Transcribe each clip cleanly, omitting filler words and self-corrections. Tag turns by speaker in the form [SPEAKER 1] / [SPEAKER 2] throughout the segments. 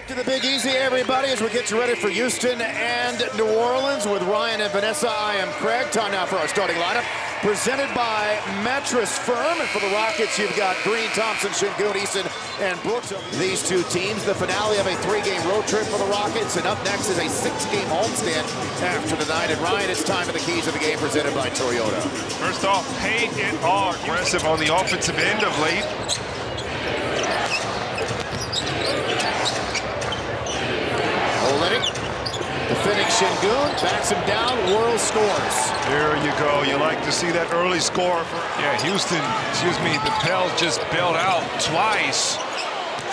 [SPEAKER 1] Back to the Big Easy, everybody, as we get you ready for Houston and New Orleans with Ryan and Vanessa. I am Craig. Time now for our starting lineup, presented by Mattress Firm. And for the Rockets, you've got Green, Thompson, Şengün, Easton, and Brooks. These two teams, the finale of a 3-game road trip for the Rockets, and up next is a 6-game homestand after the night. And Ryan, it's time for the keys of the game presented by Toyota.
[SPEAKER 2] First off, paint it all aggressive on the offensive end of late.
[SPEAKER 1] Defending Şengün, backs him down, World scores.
[SPEAKER 2] There you go. You like to see that early score. Houston, the Pels just bailed out twice.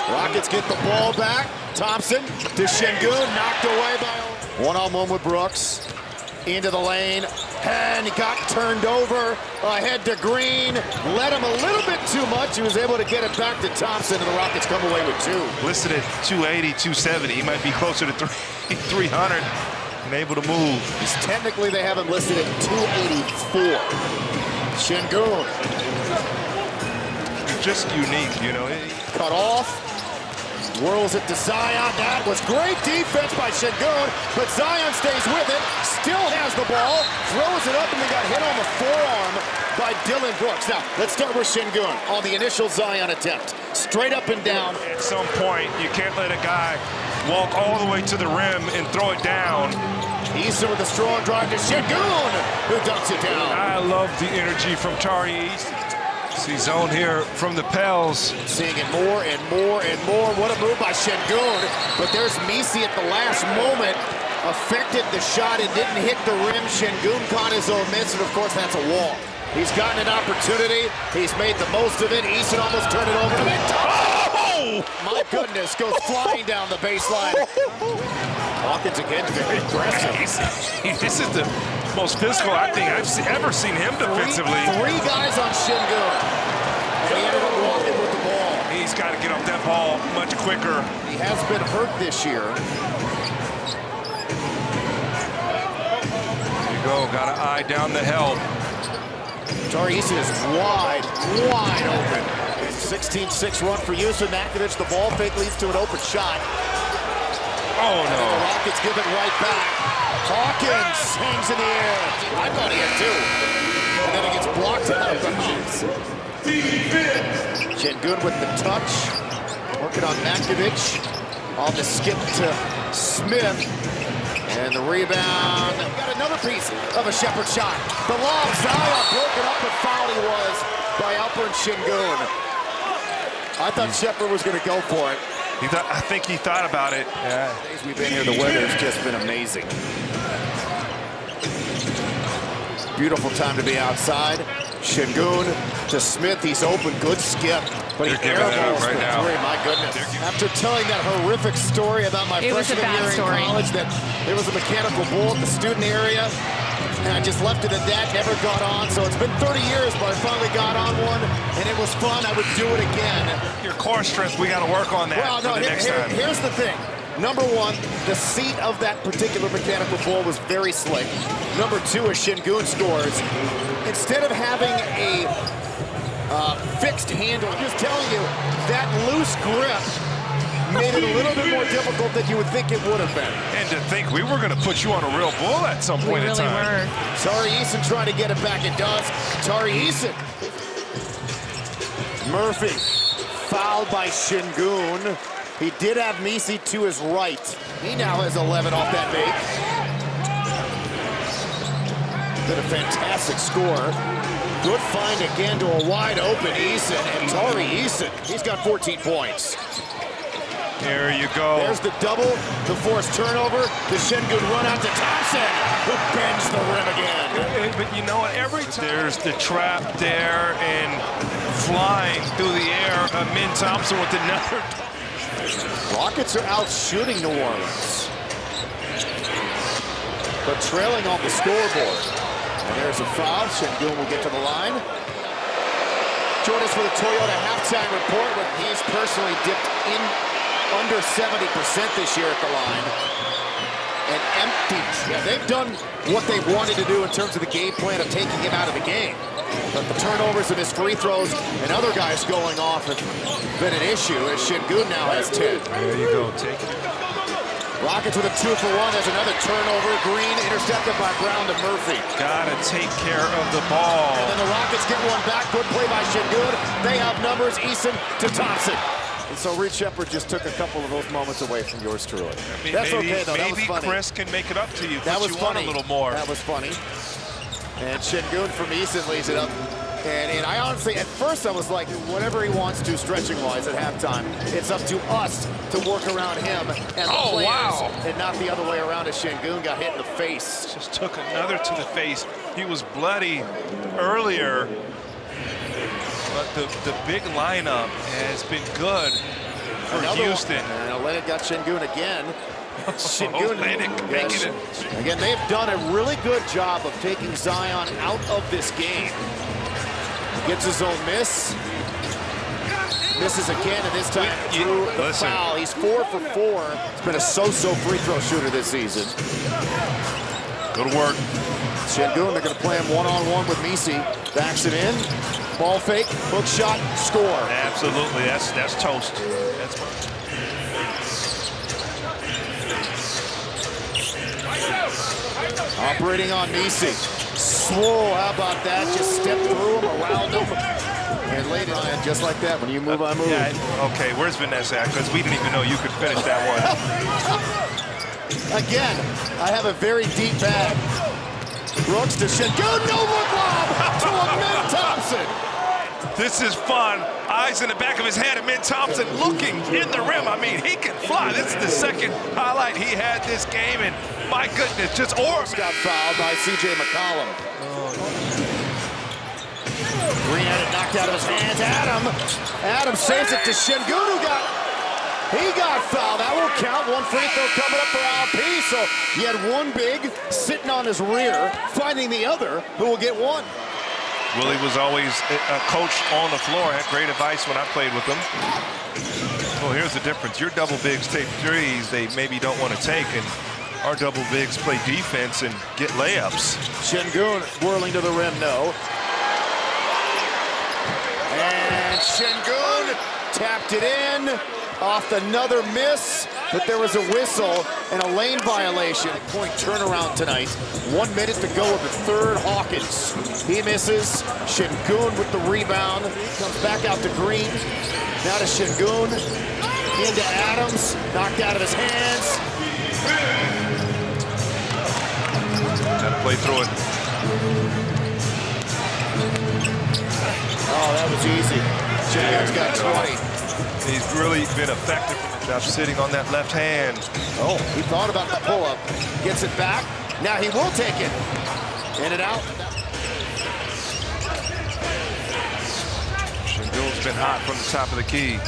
[SPEAKER 1] Rockets get the ball back. Thompson to Şengün, knocked away by one-on-one with Brooks. Into the lane, and he got turned over. Ahead to Green, led him a little bit too much. He was able to get it back to Thompson, and the Rockets come away with 2.
[SPEAKER 2] Listed at 280, 270. He might be closer to 300 and able to move.
[SPEAKER 1] Technically, they have him listed at 284. Şengün.
[SPEAKER 2] Just unique, you know.
[SPEAKER 1] Cut off. Whirls it to Zion. That was great defense by Şengün, but Zion stays with it, still has the ball, throws it up, and they got hit on the forearm by Dillon Brooks. Now, let's start with Şengün on the initial Zion attempt. Straight up and down.
[SPEAKER 2] At some point, you can't let a guy walk all the way to the rim and throw it down.
[SPEAKER 1] Easton with a strong drive to Şengün, who dunks it down.
[SPEAKER 2] I love the energy from Tari Easton. See zone here from the Pels.
[SPEAKER 1] Seeing it more and more and more. What a move by Şengün. But there's Misi at the last moment. Affected the shot. It didn't hit the rim. Şengün caught his own miss, and of course that's a wall. He's gotten an opportunity. He's made the most of it. Easton almost turned it over. Oh! My goodness, goes flying down the baseline. Hawkins again, very aggressive.
[SPEAKER 2] This is the most physical I think I've ever seen him defensively.
[SPEAKER 1] Three guys on Şengün. And he ended up walking with the ball.
[SPEAKER 2] He's got to get off that ball much quicker.
[SPEAKER 1] He has been hurt this year.
[SPEAKER 2] There you go, got to eye down the help.
[SPEAKER 1] Tari Easton is wide open. 16-6 run for Houston. Makovich, the ball fake leads to an open shot.
[SPEAKER 2] Oh, no.
[SPEAKER 1] And the Rockets give it right back. Hawkins hangs in the air. I thought he had 2. And then it gets blocked out of bounds. Şengün with the touch. Working on Makovich. On the skip to Smith. And the rebound. Got another piece of a Shepherd shot. The lob, Zion broken up, but foul he was by Alperen Şengün. I thought Shepherd was going to go for it.
[SPEAKER 2] I think he thought about it.
[SPEAKER 1] Yeah. Days we've been here, the weather's just been amazing. Beautiful time to be outside. Şengün to Smith, he's open, good skip. But he airballs
[SPEAKER 2] right now.
[SPEAKER 1] My goodness. After telling that horrific story about my freshman year in college, that there was a mechanical bull at the student area, and I just left it at that, never got on. So it's been 30 years, but I finally got on one, and it was fun. I would do it again.
[SPEAKER 2] Your core strength, we got to work on that for the next time.
[SPEAKER 1] Here's the thing. Number 1, the seat of that particular mechanical bull was very slick. Number 2, as Şengün scores, instead of having a fixed handle, I'm just telling you, that loose grip made it a little bit more difficult than you would think it would have been.
[SPEAKER 2] And to think we were going to put you on a real bull at some point in time.
[SPEAKER 3] We really were.
[SPEAKER 1] Tari Easton trying to get it back. It does. Tari Easton. Murphy fouled by Şengün. He did have Misi to his right. He now has 11 off that make. Been a fantastic score. Good find again to a wide open Easton, and Tari Easton, he's got 14 points.
[SPEAKER 2] There you go.
[SPEAKER 1] There's the double, the forced turnover, the Şengün run out to Thompson, who bends the rim again.
[SPEAKER 2] But you know what, every time there's the trap there and flying through the air, Min Thompson with another.
[SPEAKER 1] Rockets are out shooting New Orleans, but trailing on the scoreboard. And there's a foul. Şengün will get to the line. Join us for the Toyota halftime report, where he's personally dipped in under 70% this year at the line. And empty. Yeah, they've done what they wanted to do in terms of the game plan of taking him out of the game. But the turnovers and his free throws and other guys going off have been an issue, as Şengün now has 10.
[SPEAKER 2] There you go, take it.
[SPEAKER 1] Rockets with a 2-for-1. There's another turnover. Green intercepted by Brown to Murphy.
[SPEAKER 2] Gotta take care of the ball.
[SPEAKER 1] And then the Rockets get one back. Good play by Şengün. They have numbers. Eason to Thompson. And so Reed Shepherd just took a couple of those moments away from yours truly.
[SPEAKER 2] I mean,
[SPEAKER 1] That's
[SPEAKER 2] maybe,
[SPEAKER 1] okay, though. That was funny.
[SPEAKER 2] Maybe Chris can make it up to you.
[SPEAKER 1] That was
[SPEAKER 2] you
[SPEAKER 1] funny.
[SPEAKER 2] On a little more.
[SPEAKER 1] That was funny. And Şengün from Eason leads it up. And I honestly, at first I was like, whatever he wants to stretching-wise at halftime, it's up to us to work around him and the players,
[SPEAKER 2] wow.
[SPEAKER 1] And not the other way around as Şengün got hit in the face.
[SPEAKER 2] Just took another to the face. He was bloody earlier, but the big lineup has been good for
[SPEAKER 1] Another
[SPEAKER 2] Houston.
[SPEAKER 1] And Olynyk got Şengün again. Şengün,
[SPEAKER 2] making it.
[SPEAKER 1] Again, they've done a really good job of taking Zion out of this game. Gets his own miss. Misses again, and this time through the foul. He's 4 for 4. He's been a so-so free throw shooter this season.
[SPEAKER 2] Go to work.
[SPEAKER 1] Şengün, they're going to play him one-on-one with Misi. Backs it in. Ball fake, hook shot, score.
[SPEAKER 2] Absolutely, that's toast. That's
[SPEAKER 1] operating on Misi. Whoa, how about that? Just stepped through him, around him, and laid it on just like that. When you move, I move.
[SPEAKER 2] Yeah, okay, where's Vanessa at? Because we didn't even know you could finish that one.
[SPEAKER 1] Again, I have a very deep bag. Brooks to Şengün, no look lob to Amin Thompson.
[SPEAKER 2] This is fun. Eyes in the back of his head. Amin Thompson looking in the rim. I mean, he can fly. This is the second highlight he had this game, and my goodness, just orbs.
[SPEAKER 1] Got fouled by C.J. McCollum. Green had it knocked out of his hands. Adam saves it to Şengün, he got fouled. That will count. One free throw coming up for Alpi. So he had one big sitting on his rear, finding the other, who will get one.
[SPEAKER 2] Willie was always a coach on the floor. Had great advice when I played with him. Well, here's the difference. Your double bigs take threes they maybe don't want to take, and our double bigs play defense and get layups.
[SPEAKER 1] Şengün whirling to the rim, no. And Şengün tapped it in off another miss, but there was a whistle and a lane violation. Point turnaround tonight. 1 minute to go with the third. Hawkins. He misses. Şengün with the rebound. Comes back out to Green. Now to Şengün. Into Adams. Knocked out of his hands.
[SPEAKER 2] Gotta play through it.
[SPEAKER 1] Oh, that was easy. Şengün's got 20.
[SPEAKER 2] He's really been effective from the job sitting on that left hand.
[SPEAKER 1] Oh, he thought about the pull-up. Gets it back. Now he will take it. In and out.
[SPEAKER 2] Şengün's been hot from the top of the key.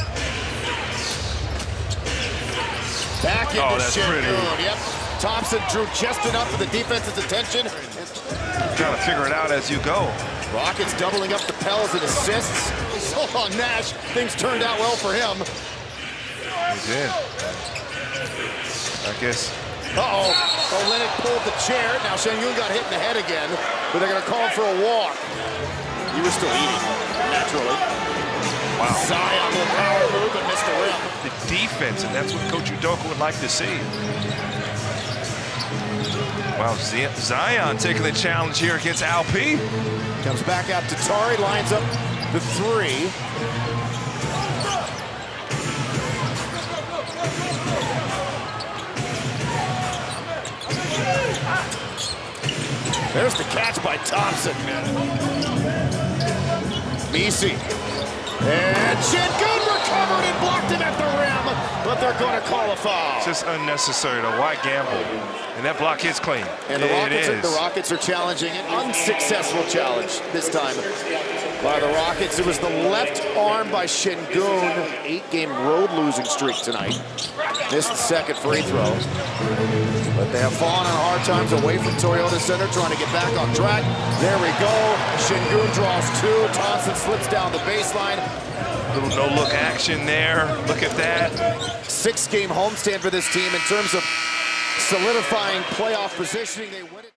[SPEAKER 1] Back into
[SPEAKER 2] that's
[SPEAKER 1] Şengün.
[SPEAKER 2] pretty.
[SPEAKER 1] Yep. Thompson drew just enough for the defense's attention.
[SPEAKER 2] Trying to figure it out as you go.
[SPEAKER 1] Rockets doubling up the Pels and assists. So on Nash, things turned out well for him.
[SPEAKER 2] He did. I guess.
[SPEAKER 1] Uh-oh. Olynyk pulled the chair. Now Şengün got hit in the head again, but they're going to call for a walk. You were still eating, naturally.
[SPEAKER 2] Wow.
[SPEAKER 1] Zion with a power move and missed the rim.
[SPEAKER 2] The defense, and that's what Coach Udoka would like to see. Wow, Zion taking the challenge here against Alpi.
[SPEAKER 1] Comes back out to Tari, lines up the three. There's the catch by Thompson. Misi. And Şengün recovered and blocked him at the rim, but they're going to call a foul.
[SPEAKER 2] It's just unnecessary. Why gamble? And that block is clean.
[SPEAKER 1] And the Rockets are challenging an unsuccessful challenge this time by the Rockets. It was the left arm by Şengün. 8-game road losing streak tonight. Missed the second free throw. But they have fallen on hard times away from Toyota Center, trying to get back on track. There we go. Şengün draws two. Thompson slips down the baseline.
[SPEAKER 2] Little no-look action there. Look at that.
[SPEAKER 1] 6-game homestand for this team in terms of solidifying playoff positioning. They win it.